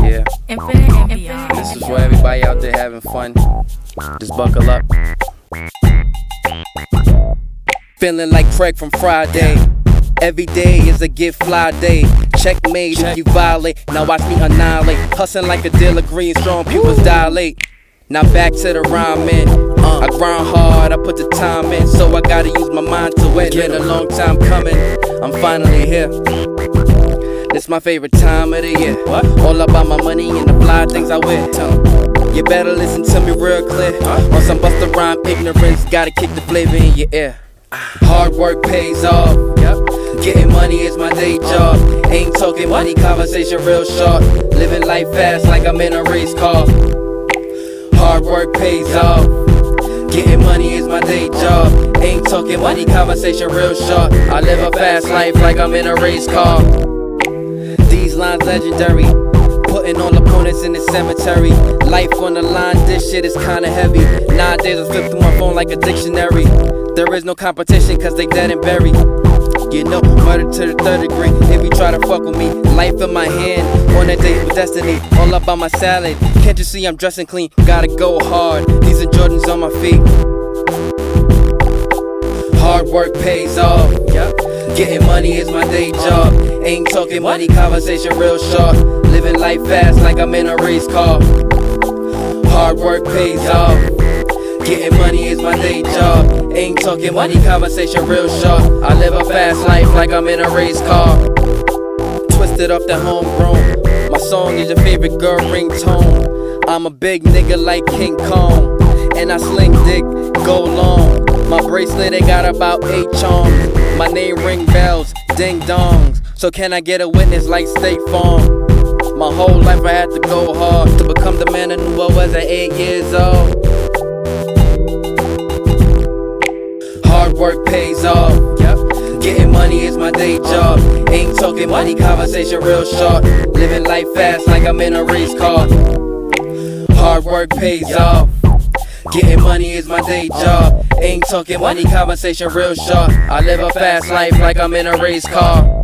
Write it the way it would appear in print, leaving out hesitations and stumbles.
Yeah, this is for everybody out there having fun. Just buckle up. Feeling like Craig from Friday. Every day is a get fly day. Checkmate if you violate. Now watch me annihilate. Hustling like a dealer, green, strong pupils dilate. Now back to the rhyming. I grind hard, I put the time in, so I gotta use my mind to it. Been a long time coming, I'm finally here. This my favorite time of the year. All about my money and the fly things I wear. You better listen to me real clear. On some Busta Rhyme ignorance, gotta kick the flavor in your ear. Hard work pays off. Getting money is my day job. Ain't talking money, conversation real short. Living life fast like I'm in a race car. Hard work pays off. Getting money is my day job. Ain't talking money, conversation real short. I live a fast life like I'm in a race car. These lines legendary. Putting all opponents in the cemetery. Life on the line, this shit is kinda heavy. Nowadays I flip through my phone like a dictionary. There is no competition cause they dead and buried. You know, murder to the third degree. If you try to fuck with me, life in my hand, on a date with destiny. All up on my salad. Can't you see I'm dressing clean? Gotta go hard. These are Jordans on my feet. Hard work pays off. Getting money is my day job. Ain't talking money, conversation real short. Living life fast like I'm in a race car. Hard work pays off. Getting money is my day job. Ain't talking money, conversation real short. I live a fast life like I'm in a race car. Twisted off the homegrown. My song is your favorite girl ringtone. I'm a big nigga like King Kong. And I sling dick, go long. My bracelet, they got about 8 charms. My name ring bells, ding dongs. So can I get a witness like State Farm? My whole life I had to go hard to become the man I knew I was at 8 years old. Hard work pays off. Getting money is my day job. Ain't talking money, conversation real short. Living life fast like I'm in a race car. Hard work pays off. Getting money is my day job. Ain't talking money, conversation real short. I live a fast life like I'm in a race car.